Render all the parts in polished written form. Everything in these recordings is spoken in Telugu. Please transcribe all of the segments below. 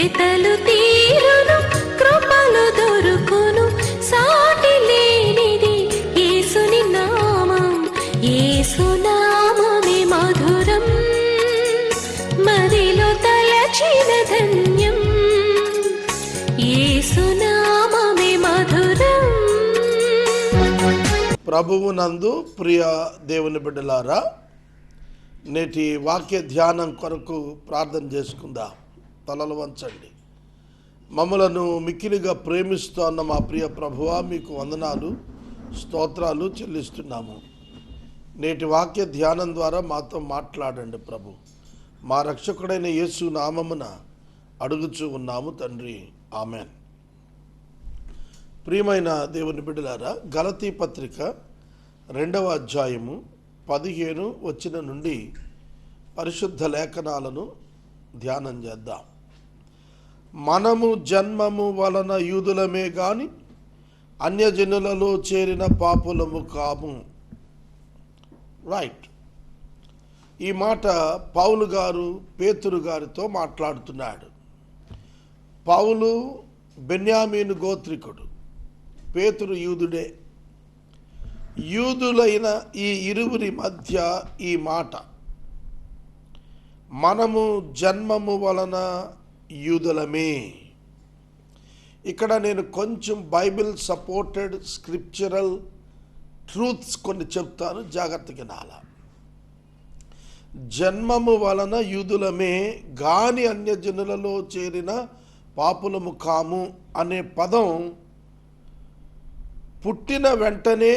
వెతలు తీరును, కృపలు దొరుకును, సాటి లేనిది యేసుని నామం. యేసునామమే మధురం, మదిలో తలచిన ధన్యం. యేసునామమే మధురం. ప్రభువునందు ప్రియ దేవుని బిడ్డలారా, నేటి వాక్య ధ్యానం కొరకు ప్రార్థన చేసుకుందాం. తలలు వంచండి. మమ్మలను మిక్కిలిగా ప్రేమిస్తున్న మా ప్రియ ప్రభువా, మీకు వందనాలు, స్తోత్రాలు చెల్లిస్తున్నాము. నేటి వాక్య ధ్యానం ద్వారా మాతో మాట్లాడండి ప్రభు. మా రక్షకుడైన యేసు నామమున అడుగుచూ ఉన్నాము తండ్రి, ఆమెన్. ప్రియమైన దేవుని బిడ్డలారా, గలతీ పత్రిక 2వ అధ్యాయము 15 వచనం నుండి పరిశుద్ధ లేఖనాలను ధ్యానం చేద్దాం. మనము జన్మము వలన యూదులమే గాని అన్యజనులలో చేరిన పాపులము కాము. రైట్. ఈ మాట పౌలు గారు పేతురు గారితో మాట్లాడుతున్నాడు. పౌలు బెన్యామీను గోత్రికుడు, పేతురు యూదుడే. యూదులైన ఈ ఇరువురి మధ్య ఈ మాట, మనము జన్మము వలన యూదులమే. ఇక్కడ నేను కొంచెం బైబిల్ సపోర్టెడ్ స్క్రిప్చరల్ ట్రూత్స్ కొన్ని చెప్తాను, జాగ్రత్తగా వినాలా. జన్మము వలన యూదులమే గాని అన్యజనులలో చేరిన పాపులము కాము అనే పదం పుట్టిన వెంటనే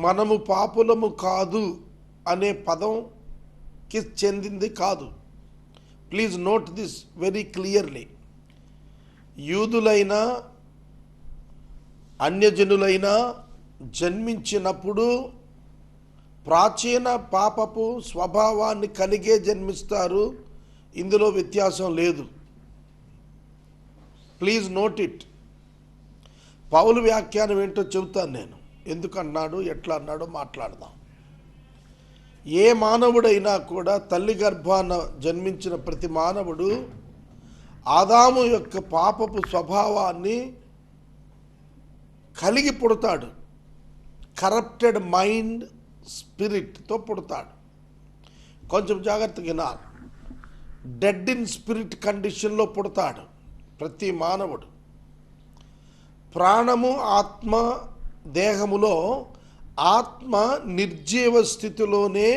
మనము పాపులము కాదు అనే పదంకి చెందింది కాదు. Please note this very clearly. యూదులైనా అన్యజనులైనా జన్మించినప్పుడు ప్రాచీన పాపపు స్వభావాన్ని కలిగే జన్మిస్తారు. ఇందులో వ్యత్యాసం లేదు. Please note it. పౌలు వ్యాఖ్యానం ఏంటో చెబుతాను నేను. ఎందుకన్నాడు, ఎట్లా అన్నాడో మాట్లాడదాం. ఏ మానవుడైనా కూడా తల్లి గర్భాన జన్మించిన ప్రతి మానవుడు ఆదాము యొక్క పాపపు స్వభావాన్ని కలిగి పుడతాడు. కరప్టెడ్ మైండ్, స్పిరిట్తో పుడతాడు. కొంచెం జాగ్రత్తగా వినాలి. డెడ్ ఇన్ స్పిరిట్ కండిషన్లో పుడతాడు ప్రతి మానవుడు. ప్రాణము, ఆత్మ, దేహములో ఆత్మ నిర్జీవ స్థితిలోనే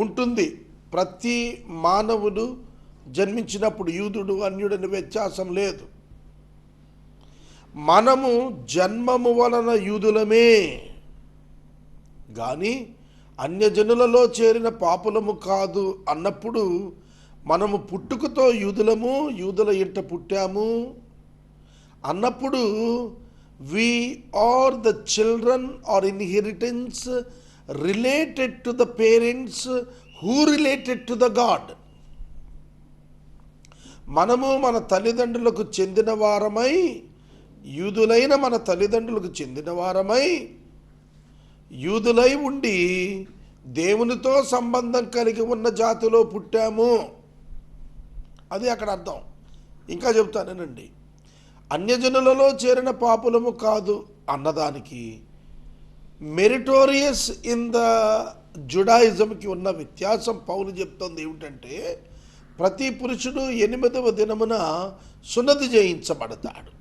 ఉంటుంది. ప్రతి మానవుడు జన్మించినప్పుడు యూదుడు అన్యుడని వ్యత్యాసం లేదు. మనము జన్మము వలన యూదులమే కానీ అన్యజనులలో చేరిన పాపులము కాదు అన్నప్పుడు మనము పుట్టుకతో యూదులము, యూదుల ఇంట పుట్టాము అన్నప్పుడు we are the children or inheritance related to the parents who related to the God. మనము మన తల్లిదండ్రులకు చెందిన వారమై, యూదులైన మన తల్లిదండ్రులకు చెందిన వారమై, యూదులై ఉండి దేవునితో సంబంధం కలిగి ఉన్న జాతిలో పుట్టాము. అది అక్కడ అర్థం. ఇంకా చెప్తానేనండి. అన్యజనులలో చేరిన పాపులము కాదు అన్నదానికి మెరిటోరియస్ ఇన్ ద జుడాయిజంకి ఉన్న వ్యత్యాసం పౌలు చెప్తుంది ఏమిటంటే, ప్రతి పురుషుడు 8వ దినమున సున్నతి చేయించబడతాడు.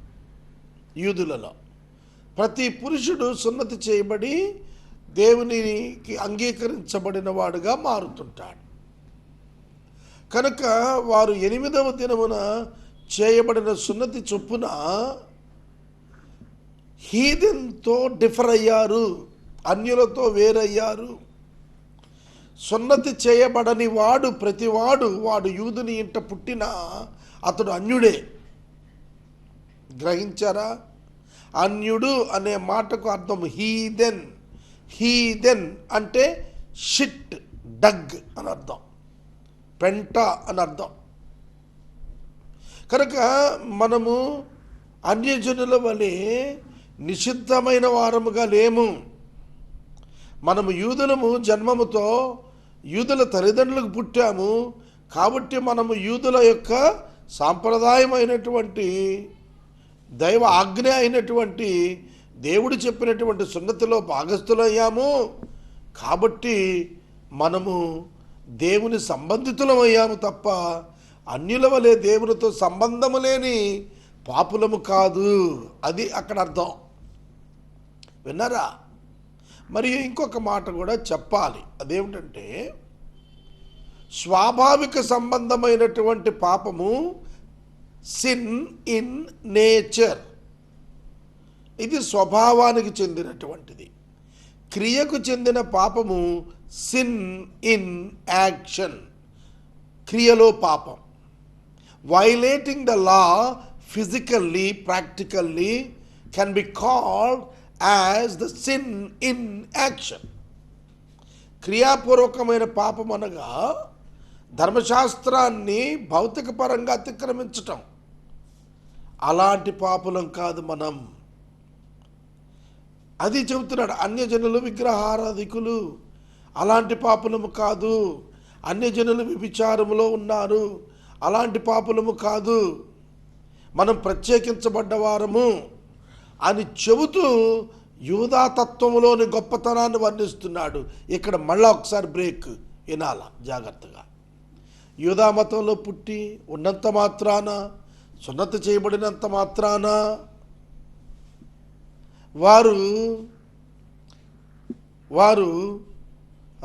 యూదులలో ప్రతి పురుషుడు సున్నతి చేయబడి దేవునికి అంగీకరించబడిన వాడుగా మారుతుంటాడు. కనుక వారు 8వ దినమున చేయబడిన సున్నతి చొప్పున హీదెన్తో డిఫర్ అయ్యారు, అన్యులతో వేరయ్యారు. సున్నతి చేయబడని వాడు ప్రతివాడు వాడు యూదుని ఇంట పుట్టిన అతడు అన్యుడే. గ్రహించారా? అన్యుడు అనే మాటకు అర్థం హీదెన్. హీదెన్ అంటే షిట్, డగ్ అని అర్థం, పెంట అని అర్థం. కనుక మనము అన్యజనుల వలె నిషిద్ధమైన వారముగా లేము. మనము యూదులము, జన్మముతో యూదుల తల్లిదండ్రులకు పుట్టాము కాబట్టి మనము యూదుల యొక్క సాంప్రదాయమైనటువంటి దైవ ఆజ్ఞ అయినటువంటి దేవుడు చెప్పినటువంటి సున్నతిలో భాగస్థులయ్యాము. కాబట్టి మనము దేవుని సంబంధితులమయ్యాము తప్ప అన్యుల వలె దేవునితో సంబంధము లేని పాపులము కాదు. అది అక్కడ అర్థం. విన్నారా? మరియు ఇంకొక మాట కూడా చెప్పాలి. అదేమిటంటే, స్వాభావిక సంబంధమైనటువంటి పాపము సిన్ ఇన్ నేచర్, ఇది స్వభావానికి చెందినటువంటిది. క్రియకు చెందిన పాపము సిన్ ఇన్ యాక్షన్, క్రియలో పాపం. Violating the law physically practically can be called as the sin in action. క్రియాపూర్వకమైన పాపం అనగా ధర్మశాస్త్రాన్ని భౌతిక పరంగా అతిక్రమించటం. అలాంటి పాపులం కాదు మనం. అది చెబుతున్నాడు. అన్యజనులు విగ్రహారాధికులు, అలాంటి పాపులము కాదు. అన్యజనులు వ్యభిచారములో ఉన్నారు, అలాంటి పాపులము కాదు. మనం ప్రత్యేకించబడ్డవారము అని చెబుతూ యూదాతత్వములోని గొప్పతనాన్ని వర్ణిస్తున్నాడు. ఇక్కడ మళ్ళా ఒకసారి బ్రేక్ వినాల జాగ్రత్తగా. యూదా మతంలో పుట్టి ఉన్నంత మాత్రాన, సున్నతి చేయబడినంత మాత్రాన వారు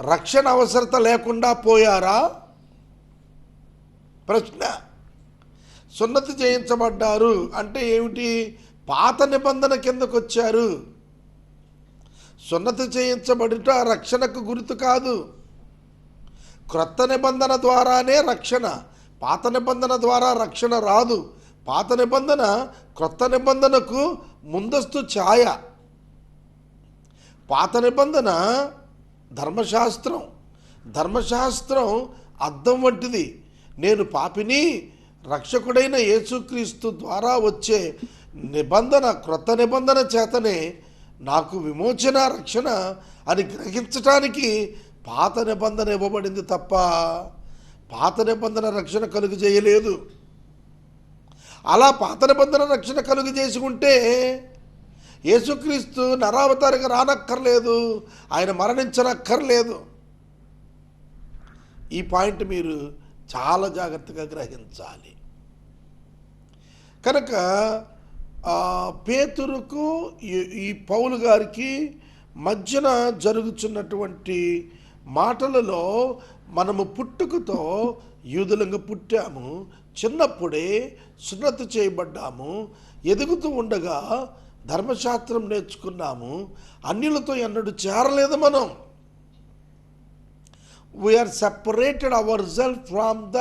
రక్షణ అవసరత లేకుండా పోయారా? ప్రశ్న. సున్నతి చేయించబడ్డారు అంటే ఏమిటి? పాత నిబంధన కిందకు వచ్చారు. సున్నతి చేయించబడుట రక్షణకు గుర్తు కాదు. క్రొత్త నిబంధన ద్వారానే రక్షణ. పాత నిబంధన ద్వారా రక్షణ రాదు. పాత నిబంధన క్రొత్త నిబంధనకు ముందస్తు ఛాయ. పాత నిబంధన ధర్మశాస్త్రం అద్దం వంటిది. నేను పాపిని, రక్షకుడైన యేసుక్రీస్తు ద్వారా వచ్చే నిబంధన, క్రొత్త నిబంధన చేతనే నాకు విమోచన, రక్షణ అని గ్రహించటానికి పాత నిబంధన ఇవ్వబడింది తప్ప పాత నిబంధన రక్షణ కలుగు చేయలేదు. అలా పాత నిబంధన రక్షణ కలుగు చేసి ఉంటే యేసుక్రీస్తు నరావతారిగా రానక్కర్లేదు, ఆయన మరణించనక్కర్లేదు. ఈ పాయింట్ మీరు చాలా జాగ్రత్తగా గ్రహించాలి. కనుక పేతురుకు ఈ పౌలు గారికి మధ్యన జరుగుతున్నటువంటి మాటలలో, మనము పుట్టుకతో యూదులంగా పుట్టాము, చిన్నప్పుడే సున్నతి చేయబడ్డాము, ఎదుగుతూ ఉండగా ధర్మశాస్త్రం నేర్చుకున్నాము, అన్యులతో ఎన్నడూ చేరలేదు మనం. We are separated our self from the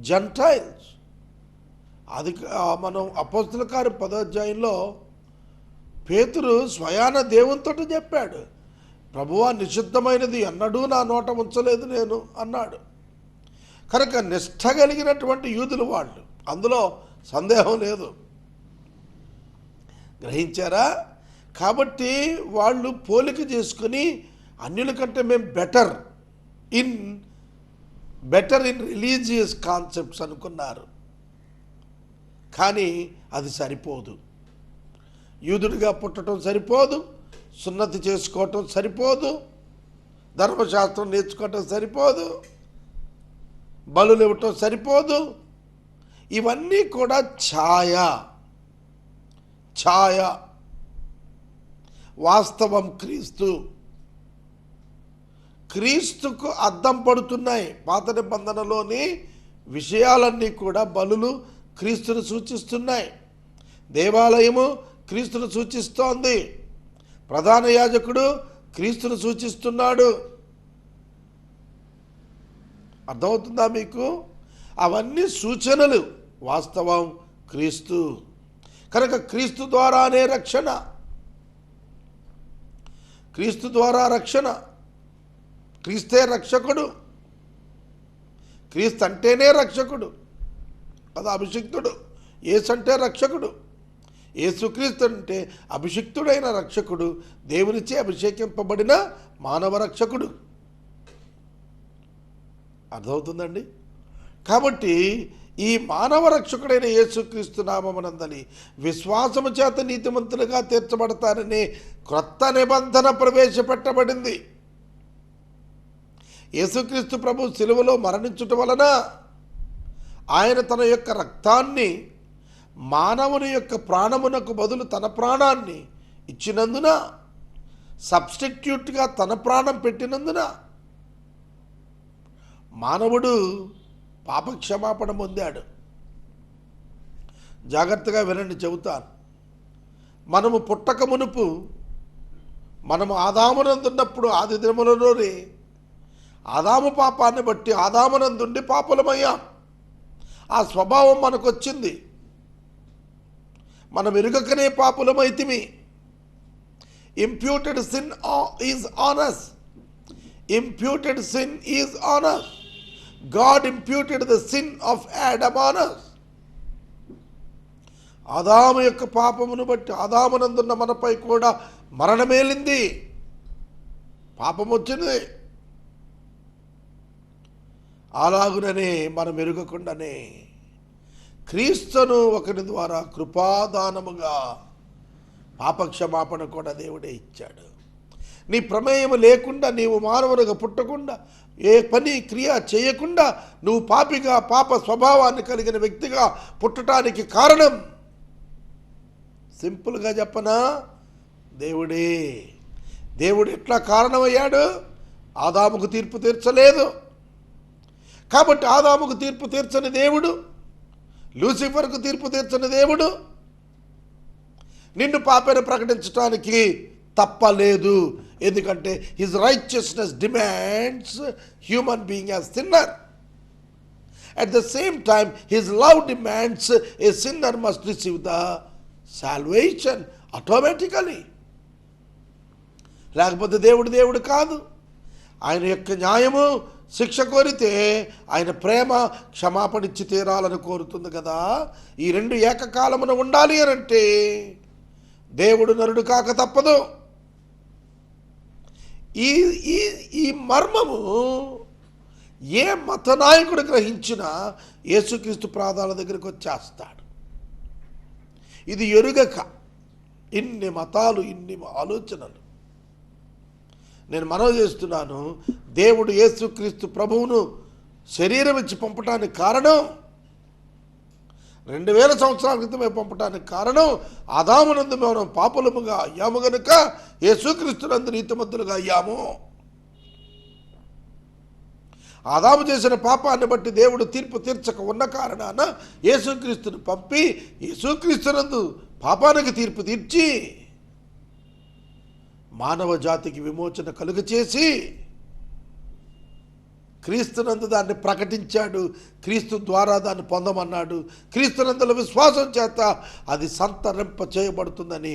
gentiles. అది మనం అపోస్తలుల కార్యం 10వ అధ్యాయంలో పేతురు స్వయాన దేవునితో చెప్పాడు, ప్రభువా, నిషిద్ధమైనది ఎన్నడూ నా నోట ఉంచలేదు నేను అన్నాడు. కనుక నిష్ఠ కలిగినటువంటి యూదులు వాళ్ళు, అందులో సందేహం లేదు. గ్రహించారా? కాబట్టి వాళ్ళు పోలిక చేసుకుని అన్యుల కంటే మేము బెటర్ ఇన్ రిలీజియస్ కాన్సెప్ట్స్ అనుకున్నారు. కానీ అది సరిపోదు. యూదుడిగా పుట్టడం సరిపోదు, సున్నతి చేసుకోవటం సరిపోదు, ధర్మశాస్త్రం నేర్చుకోవటం సరిపోదు, బలులు ఇవ్వటం సరిపోదు. ఇవన్నీ కూడా ఛాయ. వాస్తవం క్రీస్తుకు అద్దం పడుతున్నాయి. పాత నిబంధనలోని విషయాలన్నీ కూడా బలులు క్రీస్తును సూచిస్తున్నాయి. దేవాలయము క్రీస్తును సూచిస్తోంది. ప్రధాన యాజకుడు క్రీస్తును సూచిస్తున్నాడు. అర్థమవుతుందా మీకు? అవన్నీ సూచనలు, వాస్తవం క్రీస్తు. కనుక క్రీస్తు ద్వారానే రక్షణ. క్రీస్తు ద్వారా రక్షణ. క్రీస్తే రక్షకుడు. క్రీస్తు అంటేనే రక్షకుడు, అది అభిషిక్తుడు. యేసు అంటే రక్షకుడు. యేసుక్రీస్తు అంటే అభిషిక్తుడైన రక్షకుడు, దేవునిచే అభిషేకింపబడిన మానవ రక్షకుడు. అర్థమవుతుందండి? కాబట్టి ఈ మానవ రక్షకుడైన యేసుక్రీస్తు నామమునందని విశ్వాసము చేత నీతిమంతులుగా తీర్చబడతారనే క్రొత్త నిబంధన ప్రవేశపెట్టబడింది. యేసుక్రీస్తు ప్రభు శిలువలో మరణించుట వలన ఆయన తన యొక్క రక్తాన్ని మానవుని యొక్క ప్రాణమునకు బదులు తన ప్రాణాన్ని ఇచ్చినందున, సబ్స్టిట్యూట్గా తన ప్రాణం పెట్టినందున మానవుడు పాపక్షమాపణ పొందాడు. జాగ్రత్తగా వినండి, చెబుతాను. మనము పుట్టక మునుపు, మనము ఆదామునందున్నప్పుడు ఆది దినములలోనే ఆదాము పాపాన్ని బట్టి ఆదామునందుండి పాపులమయ్యాం. ఆ స్వభావం మనకు వచ్చింది. మనం ఎరుగకనే పాపులమైతిమి. Imputed sin is on us. Imputed sin is on us. God imputed the sin of Adam on us. ఆదాము యొక్క పాపమును బట్టి ఆదామునందున్న మనపై కూడా మరణమేలింది, పాపం వచ్చింది. అలాగుననే మనం ఎరుగకుండానే క్రీస్తును ఒకరి ద్వారా కృపాదానముగా పాపక్షమాపణ కూడా దేవుడే ఇచ్చాడు. నీ ప్రమేయం లేకుండా, నీవు మానవునిగా పుట్టకుండా, ఏ పని క్రియ చేయకుండా నువ్వు పాపిగా, పాప స్వభావాన్ని కలిగిన వ్యక్తిగా పుట్టడానికి కారణం, సింపుల్గా చెప్పనా, దేవుడే. దేవుడు ఎట్లా కారణమయ్యాడు? ఆదాముకు తీర్పు తీర్చలేదు కాబట్టి ఆదాముకు తీర్పు తీర్చని దేవుడు, లూసిఫర్కు తీర్పు తీర్చని దేవుడు నిన్ను పాపని ప్రకటించడానికి తప్పలేదు. ఎందుకంటే his righteousness demands human being as sinner. At the same time his love demands A sinner must receive the salvation automatically. లేకపోతే దేవుడు కాదు. ఆయన యొక్క న్యాయము శిక్ష కోరితే ఆయన ప్రేమ క్షమాపణ ఇచ్చి తీరాలని కోరుతుంది కదా. ఈ రెండు ఏకకాలమున ఉండాలి అని అంటే దేవుడు నరుడు కాక తప్పదు. ఈ ఈ ఈ మర్మము ఏ మత నాయకుడు గ్రహించినా యేసుక్రీస్తు పాదాల దగ్గరికి వచ్చేస్తాడు. ఇది ఎరుగక ఇన్ని మతాలు, ఇన్ని ఆలోచనలు. నేను మనవి చేస్తున్నాను, దేవుడు యేసుక్రీస్తు ప్రభువును శరీరం ఇచ్చి పంపటానికి కారణం, 2000 సంవత్సరాల క్రితమే పంపటానికి కారణం, ఆదామునందు మనం పాపులముగా అయ్యాము గనుక యేసుక్రీస్తునందు నీతిమంతులుగా అయ్యాము. ఆదాము చేసిన పాపాన్ని బట్టి దేవుడు తీర్పు తీర్చక ఉన్న కారణాన యేసుక్రీస్తును పంపి యేసుక్రీస్తునందు పాపానికి తీర్పు తీర్చి మానవ జాతికి విమోచన కలుగచేసి క్రీస్తునందు దాన్ని ప్రకటించాడు. క్రీస్తు ద్వారా దాన్ని పొందమన్నాడు. క్రీస్తునందుల విశ్వాసం చేత అది సంతరింప చేయబడుతుందని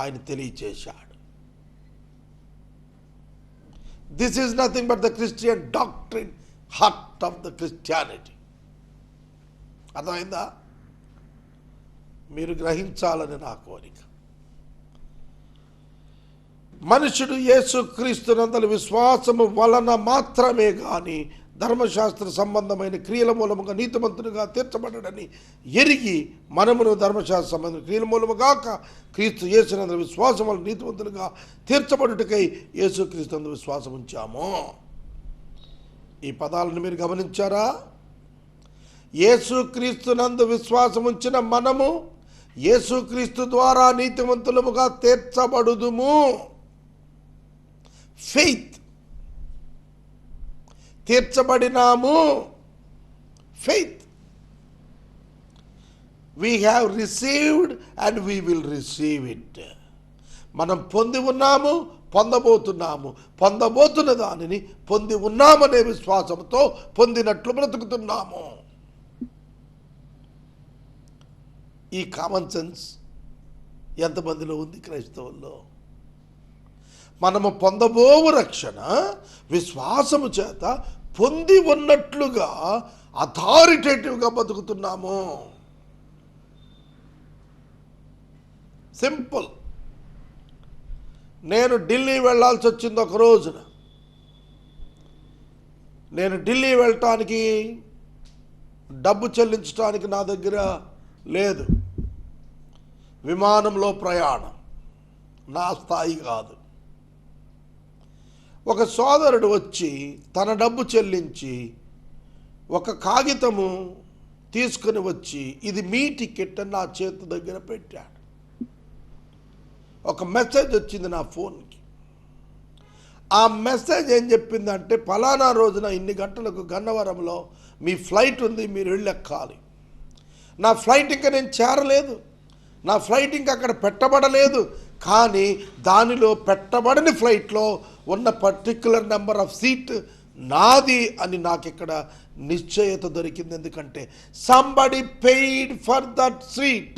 ఆయన తెలియచేశాడు. This is nothing but the Christian doctrine, heart of the Christianity. అర్థమైందా? మీరు గ్రహించాలని నా కోరిక. మనుషుడు యేసుక్రీస్తునందలి విశ్వాసము వలన మాత్రమే కానీ ధర్మశాస్త్ర సంబంధమైన క్రియల మూలముగా నీతిమంతునిగా తీర్చబడని ఎరిగి మనమును ధర్మశాస్త్ర సంబంధమైన క్రియల మూలముగాక క్రీస్తు యేసునందలి విశ్వాసం వలన నీతిమంతునిగా తీర్చబడుటకై యేసుక్రీస్తునందు విశ్వాసం ఉంచాము. ఈ పదాలను మీరు గమనించారా? యేసుక్రీస్తునందు విశ్వాసం ఉంచిన మనము యేసుక్రీస్తు ద్వారా నీతిమంతులముగా తీర్చబడుదుము. ఫెయిత్, తీర్చబడినాము. Faith, we have received and we will receive it. మనం పొంది ఉన్నాము, పొందబోతున్నాము. పొందబోతున్న దానిని పొంది ఉన్నామనే విశ్వాసంతో పొందినట్లు బ్రతుకుతున్నాము. ఈ కామన్ సెన్స్ ఎంతమందిలో ఉంది క్రైస్తవుల్లో? మనము పొందబోవు రక్షణ విశ్వాసము చేత పొంది ఉన్నట్లుగా అథారిటేటివ్గా బతుకుతున్నాము. సింపుల్. నేను ఢిల్లీ వెళ్ళాల్సి వచ్చింది ఒక రోజున. నేను ఢిల్లీ వెళ్ళటానికి డబ్బు చెల్లించడానికి నా దగ్గర లేదు. విమానంలో ప్రయాణం నా స్థాయి కాదు. ఒక సోదరుడు వచ్చి తన డబ్బు చెల్లించి ఒక కాగితము తీసుకుని వచ్చి ఇది మీ టికెట్ అని నా చేతి దగ్గర పెట్టాడు. ఒక మెసేజ్ వచ్చింది నా ఫోన్కి. ఆ మెసేజ్ ఏం చెప్పిందంటే, ఫలానా రోజున ఇన్ని గంటలకు గన్నవరంలో మీ ఫ్లైట్ ఉంది, మీరు వెళ్ళెక్కాలి. నా ఫ్లైట్ ఇంకా నేను చేరలేదు, నా ఫ్లైట్ ఇంకా అక్కడ పెట్టబడలేదు. కానీ దానిలో పెట్టబడని ఫ్లైట్లో ఉన్న పర్టిక్యులర్ నెంబర్ ఆఫ్ సీట్ నాది అని నాకు ఇక్కడ నిశ్చయత దొరికింది. ఎందుకంటే somebody paid for that seat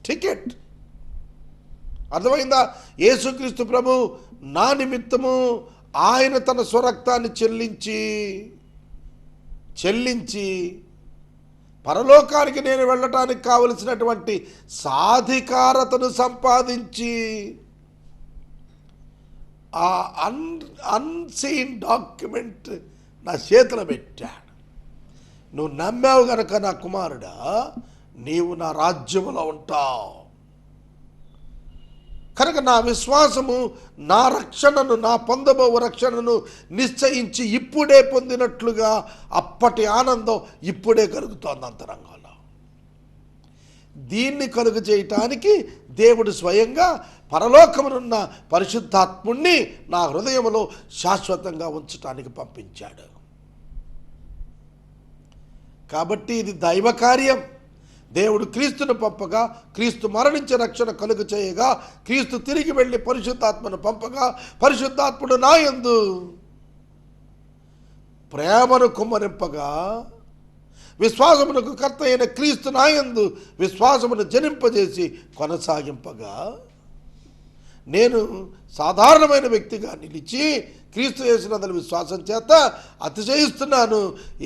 ticket. అర్థమైందా? యేసుక్రీస్తు ప్రభు నా నిమిత్తము ఆయన తన స్వరక్తాన్ని చెల్లించి పరలోకానికి నేను వెళ్ళటానికి కావలసినటువంటి సాధికారతను సంపాదించి ఆ అన్సీన్ డాక్యుమెంట్ నా చేతిలో పెట్టాడు. నువ్వు నమ్మావు గనక నా కుమారుడా, నీవు నా రాజ్యములో ఉంటావు. కనుక నా విశ్వాసము నా రక్షణను, నా పొందబో రక్షణను నిశ్చయించి ఇప్పుడే పొందినట్లుగా అప్పటి ఆనందం ఇప్పుడే కలుగుతోంది అంతరంగంలో. దీన్ని కలుగు చేయటానికి దేవుడు స్వయంగా పరలోకమునున్న పరిశుద్ధాత్ముణ్ణి నా హృదయంలో శాశ్వతంగా ఉంచటానికి పంపించాడు. కాబట్టి ఇది దైవ కార్యం. దేవుడు క్రీస్తును పంపగా, క్రీస్తు మరణించి రక్షణ కలుగు చేయగా, క్రీస్తు తిరిగి వెళ్ళి పరిశుద్ధాత్మను పంపగా, పరిశుద్ధాత్ముడు నా యందు ప్రేమను కుమ్మరింపగా, విశ్వాసమునకు కర్త అయిన క్రీస్తు నా యందు విశ్వాసమును జనింపజేసి కొనసాగింపగా, నేను సాధారణమైన వ్యక్తిగా నిలిచి క్రీస్తు యేసునందు విశ్వాసం చేత అతిశయిస్తున్నాను.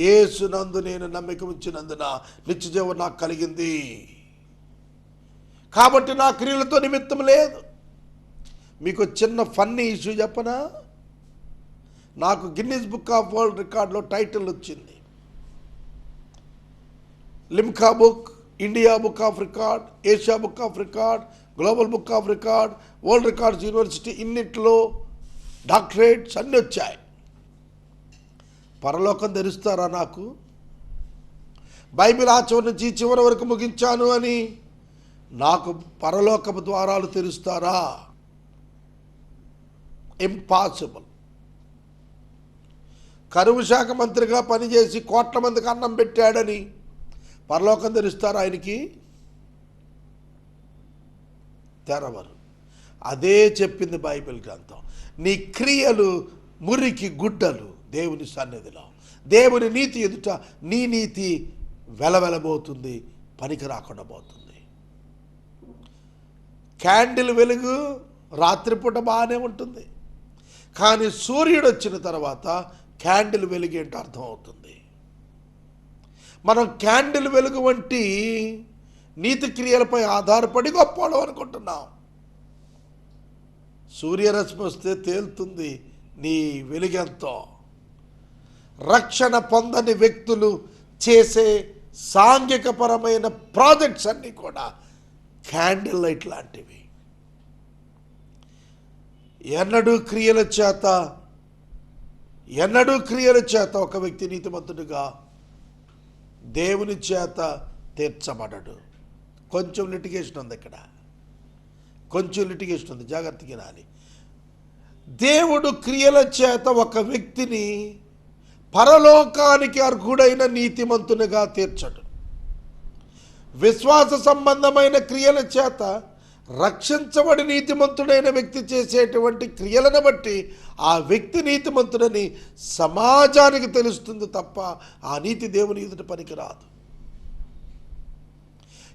యేసునందు నేను నమ్మిక ఉంచినందున నిత్యజీవం నాకు కలిగింది. కాబట్టి నా క్రియలతో నిమిత్తం లేదు. మీకు చిన్న ఫన్నీ ఇష్యూ చెప్పనా? నాకు గిన్నీస్ బుక్ ఆఫ్ వరల్డ్ రికార్డులో టైటిల్ వచ్చింది. Limca book, India book of record, Asia book of record, global book of record, world records university, ఇన్నిట్లో డాక్టరేట్స్ అన్నీ వచ్చాయి. పరలోకం తెరుస్తారా నాకు? బైబిల్ ఆ చివరి నుంచి చివరి వరకు ముగించాను అని నాకు పరలోకపు ద్వారాలు తెరుస్తారా? ఇంపాసిబుల్. కరువు శాఖ మంత్రిగా పనిచేసి కోట్ల మందికి అన్నం పెట్టాడని పరలోకం తెరుస్తారా ఆయనకి? తెరవరు. అదే చెప్పింది బైబిల్ గ్రంథం. నీ క్రియలు మురికి గుడ్డలు దేవుని సన్నిధిలో. దేవుని నీతి ఎదుట నీ నీతి వెలవెలబోతుంది, పనికి రాకుండా పోతుంది. క్యాండిల్ వెలుగు రాత్రిపూట బాగానే ఉంటుంది, కానీ సూర్యుడు వచ్చిన తర్వాత క్యాండిల్ వెలుగు ఏంటో అర్థమవుతుంది. మనం క్యాండిల్ వెలుగు వంటి నీతి క్రియలపై ఆధారపడి గొప్పవాళ్ళం అనుకుంటున్నాం. సూర్యరశ్మి వస్తే తేలుతుంది నీ వెలుగెంతో. రక్షణ పొందని వ్యక్తులు చేసే సాంఘికపరమైన ప్రాజెక్ట్స్ అన్నీ కూడా క్యాండిల్ లైట్ లాంటివి. ఎన్నడూ క్రియల చేత ఒక వ్యక్తి నీతిమంతుడిగా దేవుని చేత తీర్చబడడు. కొంచెం లిటిగేషన్ ఉంది ఇక్కడ, కొంచెం లిటిగేషన్ ఉంది, జాగ్రత్తగా వినాలి. దేవుడు క్రియల చేత ఒక వ్యక్తిని పరలోకానికి అర్హుడైన నీతిమంతునిగా తీర్చడు. విశ్వాస సంబంధమైన క్రియల చేత రక్షించబడి నీతిమంతుడైన వ్యక్తి చేసేటువంటి క్రియలను బట్టి ఆ వ్యక్తి నీతిమంతుడని సమాజానికి తెలుస్తుంది తప్ప ఆ నీతి దేవుని ఎదుట పనికిరాదు.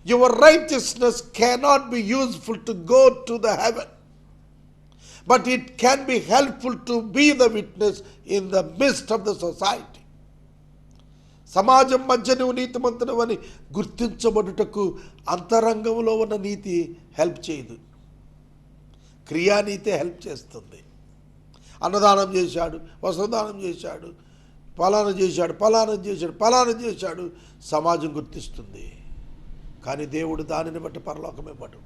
Your righteousness cannot be useful to go to the heaven, but it can be helpful to be the witness in the midst of the society. సమాజం మధ్య నువ్వు నీతిమంతుడు అని గుర్తించబడుటకు అంతరంగంలో ఉన్న నీతి హెల్ప్ చేయదు, క్రియానీతే హెల్ప్ చేస్తుంది. అన్నదానం చేశాడు, వస్త్రదానం చేశాడు, పలానా చేశాడు, పలానా చేశాడు, పలానా చేశాడు సమాజం గుర్తిస్తుంది. కానీ దేవుడు దానిని బట్టి పరలోకం ఇవ్వడు.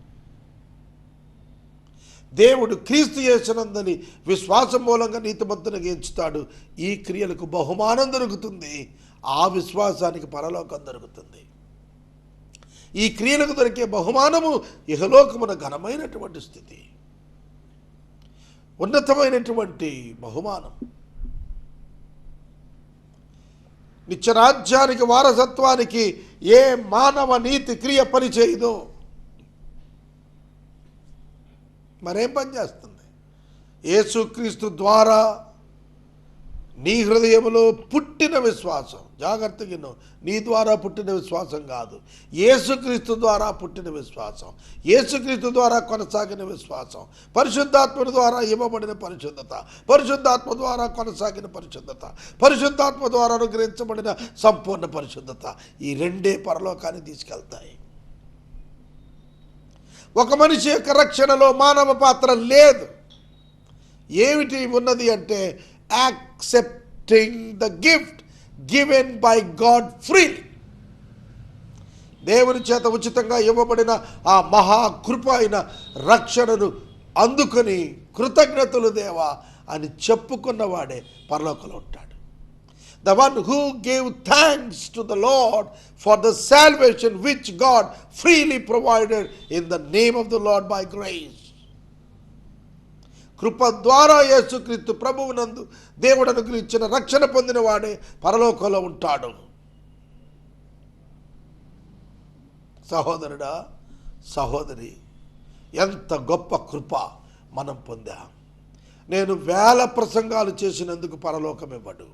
దేవుడు క్రీస్తు యేసునందని విశ్వాసం మూలంగా నీతిమంతునిగా ఎంచుతాడు. ఈ క్రియలకు బహుమానం దొరుకుతుంది, ఆ విశ్వాసానికి పరలోకం దొరుకుతుంది. ఈ క్రియలకు దొరికే బహుమానము ఇహలోకమున ఘనమైనటువంటి స్థితి, ఉన్నతమైనటువంటి బహుమానం. నిత్యరాజ్యానికి వారసత్వానికి ఏ మానవ నీతి క్రియ పని చేయదో మరేం పని చేస్తుంది? యేసుక్రీస్తు ద్వారా నీ హృదయంలో పుట్టిన విశ్వాసం, జాగ్రత్తగా నీ ద్వారా పుట్టిన విశ్వాసం కాదు, యేసుక్రీస్తు ద్వారా పుట్టిన విశ్వాసం, యేసుక్రీస్తు ద్వారా కొనసాగిన విశ్వాసం, పరిశుద్ధాత్మ ద్వారా ఇవ్వబడిన పరిశుద్ధత, పరిశుద్ధాత్మ ద్వారా కొనసాగిన పరిశుద్ధత, పరిశుద్ధాత్మ ద్వారా అనుగ్రహించబడిన సంపూర్ణ పరిశుద్ధత. ఈ రెండే పరలోకాన్ని తీసుకెళ్తాయి. ఒక మనిషి యొక్క రక్షణలో మానవ పాత్ర లేదు. ఏమిటి ఉన్నది అంటే accepting the gift given by God freely. దేవుని చేత ఉచితంగా ఇవ్వబడిన ఆ మహాకృప అయిన రక్షణను అందుకొని కృతజ్ఞతలు దేవా అని చెప్పుకున్నవాడే పరలోకంలో ఉంటాడు. The one who gave thanks to the Lord for the salvation which God freely provided in the name of the Lord by grace. కృప ద్వారా యేసుక్రీస్తు ప్రభువునందు దేవుడు అనుగ్రహించిన రక్షణ పొందిన వాడే పరలోకంలో ఉంటాడు. సహోదరుడా, సహోదరి, ఎంత గొప్ప కృప మనం పొందాం. నేను 1000 ప్రసంగాలు చేసినందుకు పరలోకం ఇవ్వడు,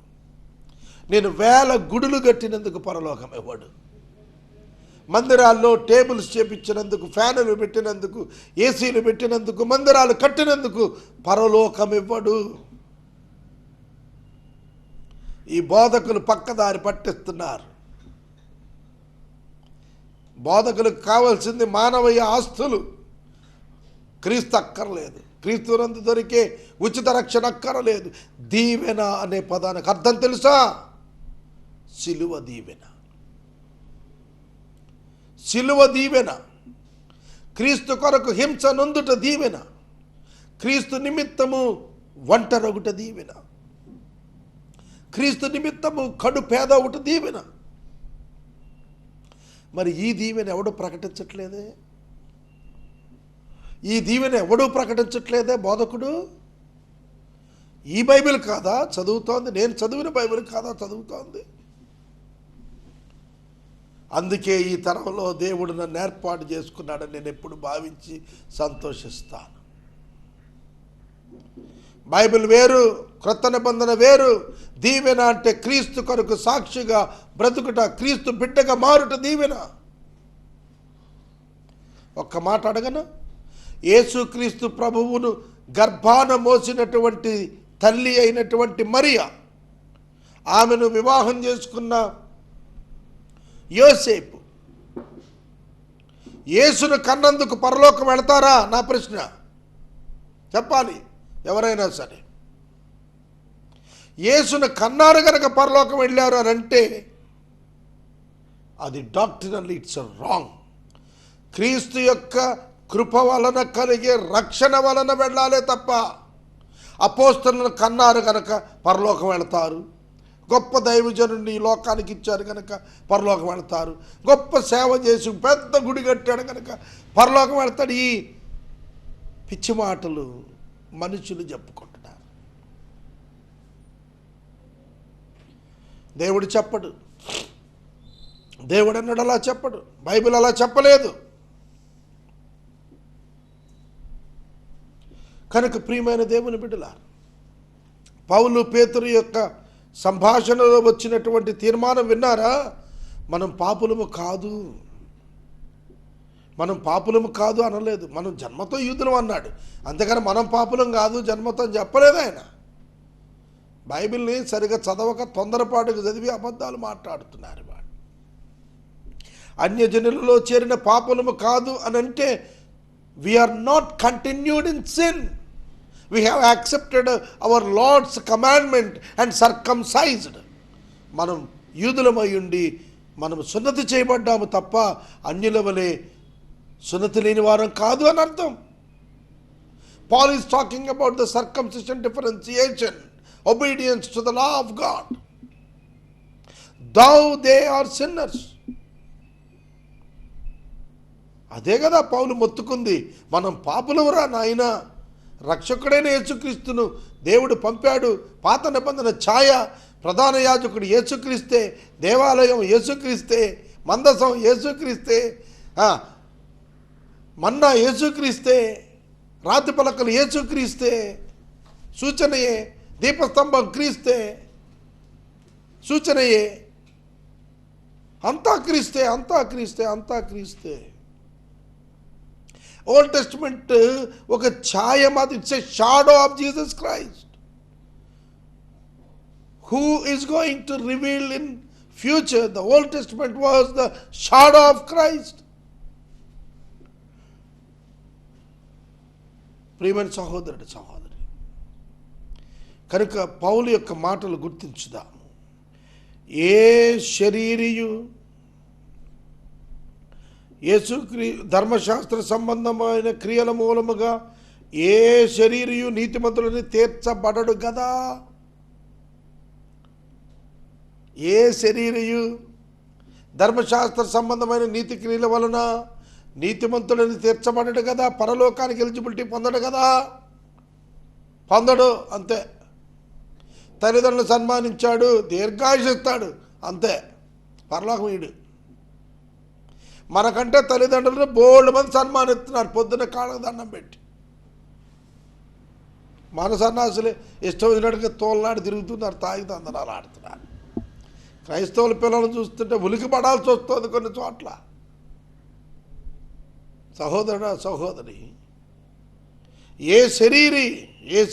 నేను 1000 గుడులు కట్టినందుకు పరలోకం ఇవ్వడు, మందిరాల్లో టేబుల్స్ చేపించినందుకు, ఫ్యానులు పెట్టినందుకు, ఏసీలు పెట్టినందుకు, మందిరాలు కట్టినందుకు పరలోకం ఇవ్వడు. ఈ బోధకులు పక్కదారి పట్టిస్తున్నారు. బోధకులకు కావాల్సింది మానవీయ ఆస్తులు, క్రీస్తు అక్కర్లేదు. క్రీస్తునందు దొరికే ఉచిత రక్షణ అక్కరలేదు. దీవెన అనే పదానికి అర్థం తెలుసా? సిలువ దీవెన. సిలువ దీవెన, క్రీస్తు కొరకు హింస నొందుట దీవెన, క్రీస్తు నిమిత్తము ఒంటరొగుట దీవెన, క్రీస్తు నిమిత్తము కడు పేద ఒకటి దీవెన. మరి ఈ దీవెన ఎవడు ప్రకటించట్లేదే? ఈ దీవెన ఎవడూ ప్రకటించట్లేదే బోధకుడు? ఈ బైబిల్ కాదా చదువుతోంది? నేను చదివిన బైబిల్ కాదా చదువుతోంది? అందుకే ఈ తరంలో దేవుడు నన్ను ఏర్పాటు చేసుకున్నాడని నేను ఎప్పుడు భావించి సంతోషిస్తాను. బైబిల్ వేరు, క్రొత్త నిబంధన వేరు. దీవెన అంటే క్రీస్తు కొరకు సాక్షిగా బ్రతుకుట, క్రీస్తు బిడ్డగా మారుట దీవెన. ఒక్క మాట అడగను, యేసుక్రీస్తు ప్రభువును గర్భాన మోసినటువంటి తల్లి అయినటువంటి మరియా, ఆమెను వివాహం చేసుకున్న యోసేపు, యేసును కన్నందుకు పరలోకం వెళతారా? నా ప్రశ్న. చెప్పాలి ఎవరైనా సరే. యేసును కన్నారు కనుక పరలోకం వెళ్ళారు అని అంటే అది డాక్ట్రినల్లీ ఇట్స్ రాంగ్. క్రీస్తు యొక్క కృప వలన కలిగే రక్షణ వలన వెళ్ళాలే తప్ప అపోస్తలులను కన్నారు కనుక పరలోకం వెళతారు, గొప్ప దైవజనుడిని ఈ లోకానికి ఇచ్చారు కనుక పరలోకం వెళతారు, గొప్ప సేవ చేసి పెద్ద గుడి కట్టాడు కనుక పరలోకం వెళతాడు. ఈ పిచ్చి మాటలు మనుషులు చెప్పుకుంటున్నారు. దేవుడు చెప్పడు, దేవుడు అన్నాడు అలా చెప్పడు, బైబిల్ అలా చెప్పలేదు. కనుక ప్రియమైన దేవుని బిడ్డలారా, పౌలు పేతురు యొక్క సంభాషణలో వచ్చినటువంటి తీర్మానం విన్నారా? మనం పాపులము కాదు, మనం పాపులము కాదు అనలేదు, మనం జన్మతో యూదులం అన్నాడు. అంతేకాని మనం పాపులం కాదు జన్మతో అని చెప్పలేదు ఆయన. బైబిల్ని సరిగా చదవక తొందరపాటుగా చదివి అబద్ధాలు మాట్లాడుతున్నారు వాడు. అన్యజనులలో చేరిన పాపులము కాదు అని అంటే we are not continued in sin. We have accepted our Lord's commandment and circumcised. మనం యూదులమై ఉండి మనం సున్నతి చేయబడ్డాము తప్ప అన్యుల వలె సున్నతి లేని వారం కాదు అని అర్థం. Paul is talking about the circumcision differentiation, obedience to the law of God. Though they are sinners. అదే కదా పౌలు మొత్తుకుంది, మనం పాపులవురా నాయన, రక్షకుడైన యేసుక్రీస్తును దేవుడు పంపాడు. పాత నిబంధన ఛాయ ప్రధాన యాజకుడు యేసుక్రీస్తే, దేవాలయం యేసుక్రీస్తే, మందసం యేసుక్రీస్తే, మన్నా యేసుక్రీస్తే, రాతి పలకలు యేసుక్రీస్తే సూచనయే, దీపస్తంభం క్రీస్తే సూచనయే, అంతా క్రీస్తే, అంతా క్రీస్తే, అంతా క్రీస్తే. ఓల్డ్ టెస్టిమెంట్ ఒక ఛాయ మాత్రం, it's a shadow of Jesus Christ who is going to reveal in future. The Old Testament was the shadow of Christ. ప్రియమైన సహోదరుడు సహోదరి, కనుక పౌలు యొక్క మాటలు గుర్తించుదాము. ఏ శరీరియు ధర్మశాస్త్ర సంబంధమైన క్రియల మూలముగా ఏ శరీరియు నీతిమంతులని తీర్చబడడు కదా. ఏ శరీరియు ధర్మశాస్త్ర సంబంధమైన నీతి క్రియల వలన నీతిమంతులని తీర్చబడడు కదా, పరలోకానికి ఎలిజిబిలిటీ పొందడు కదా, పొందడు. అంతే. తల్లిదండ్రులు సన్మానించాడు, దీర్ఘాయుషిస్తాడు, అంతే, పరలోకం వీడు. మనకంటే తల్లిదండ్రులు బోల్డ్ మంది సన్మానిస్తున్నారు పొద్దున్న కాళ్ళకు దండం పెట్టి. మన సన్నాసులే ఇష్టం వచ్చినట్టుగా తోలనాడు తిరుగుతున్నారు, తాగి తందనాలు ఆడుతున్నారు. క్రైస్తవుల పిల్లలను చూస్తుంటే ఉలికి పడాల్సి వస్తుంది కొన్ని చోట్ల. సహోదరుడా సహోదరి, ఏ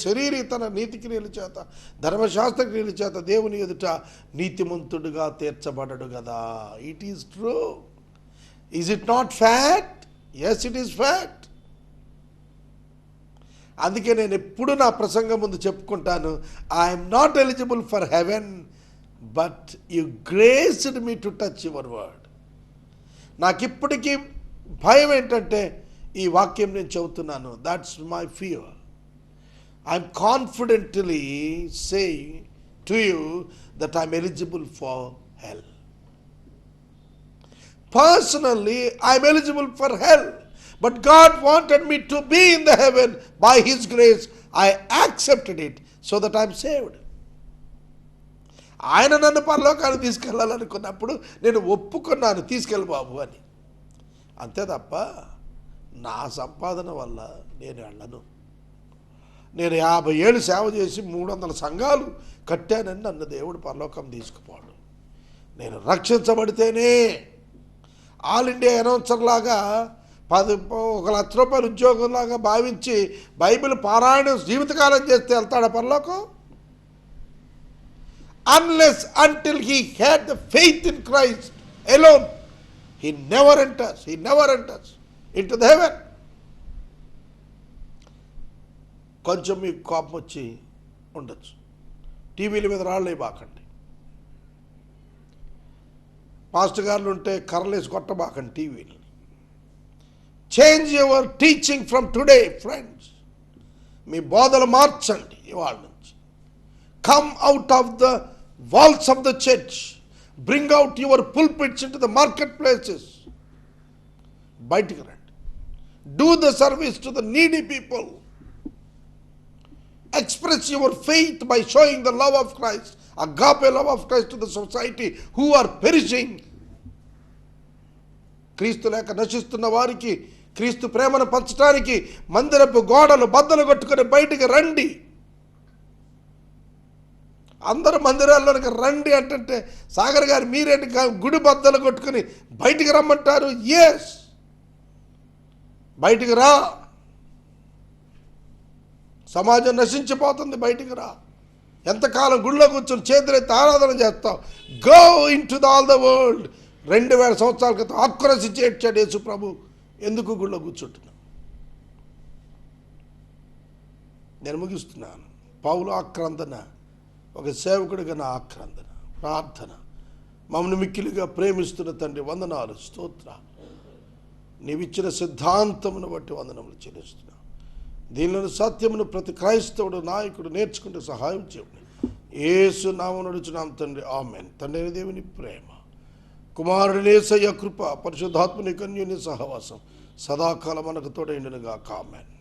శరీరి తన నీతి క్రియల చేత, ధర్మశాస్త్ర క్రియల చేత దేవుని ఎదుట నీతిమంతుడుగా తీర్చబడడు కదా. It is true. Is it not fact? Yes, it is fact. అందుకే నేను ఎప్పుడు నా ప్రసంగం ముందు చెప్పుకుంటాను, I'm not eligible for heaven, but you graced me to touch your word. నాకు ఇప్పటికీ భయం ఏంటంటే ఈ వాక్యం నేను చెబుతున్నాను. That's my fear. I'm confidently saying to you that I'm eligible for hell. Personally, I am eligible for hell, but God wanted me to be in the heaven by His grace. I accepted it so that I am saved. ఆయన నన్ను పరలోకానికి తీసుకెళ్ళాలనుకున్నప్పుడు నేను ఒప్పుకున్నాను, తీసుకెళ్ళి బాబు అని. అంతే తప్ప నా సంపాదన వల్ల నేను వెళ్ళను. నేను 50 ఏళ్ళు సేవ చేసి 300 సంఘాలు కట్టానని నన్ను దేవుడు పరలోకం తీసుకుపోడు. నేను రక్షించబడితేనే ఆల్ ఇండియా అనౌన్సర్ లాగా 1 లక్ష రూపాయలు ఉద్యోగంలాగా భావించి బైబిల్ పారాయణం జీవితకాలం చేస్తే వెళ్తాడా పరలోకం? Unless until he had the faith in Christ alone, he never enters into the heaven. కొంచెం మీకు కోపం వచ్చి ఉండొచ్చు, టీవీల మీద రాళ్ళే బాకండి, పాస్టర్ గారులు ఉంటే కర్రలేసి కొట్టబాకండి టీవీని. Change your teaching from today friends. మీ బోధలు మార్చండి ఇవాళ నుంచి. Come out of the walls of the church, bring out your pulpits into the marketplaces. బయటికి రండి. Do the service to the needy people. Express your faith by showing the love of Christ, agape love of Christ to the society who are perishing. క్రీస్తు లేక నశిస్తున్న వారికి క్రీస్తు ప్రేమను పంచడానికి మందిరపు గోడలు బద్దలు కొట్టుకొని బయటికి రండి. అందరూ మందిరాల్లోనికి రండి అంటే సాగర్ గారు మీరేంటి గుడి బద్దలు కొట్టుకుని బయటికి రమ్మంటారు? ఎస్, బయటికి రా. సమాజం నశించిపోతుంది, బయటికి రా. ఎంతకాలం గుడిలో కూర్చొని చేతులెత్తి ఆరాధన చేస్తావు? Go in to all the world. 2000 సంవత్సరాల క్రితం ఆక్రోశించి ఏడ్చాడు యేసు ప్రభు, ఎందుకు గుడిలో కూర్చుంటున్నావు? నేను ముగిస్తున్నాను. పౌలు ఆక్రందన, ఒక సేవకుడిగా నా ఆక్రందన. ప్రార్థన. మమ్మల్ని మిక్కిలిగా ప్రేమిస్తున్న తండ్రి వందనాలు, స్తోత్ర. నీవిచ్చిన సిద్ధాంతమును బట్టి వందనములు చెల్లిస్తున్నా. దీనిలో సత్యమును ప్రతి క్రైస్తవుడు నాయకుడు నేర్చుకుంటే సహాయం చేయండి. యేసు నామమున నడుచున్నాం తండ్రి, ఆమేన్. తండ్రి దేవుని ప్రేమ, కుమారుని యేసయ్య కృప, పరిశుద్ధాత్మని కన్యుని సహవాసం సదాకాలం మనకు తోడైండునుగాక, ఆమేన్.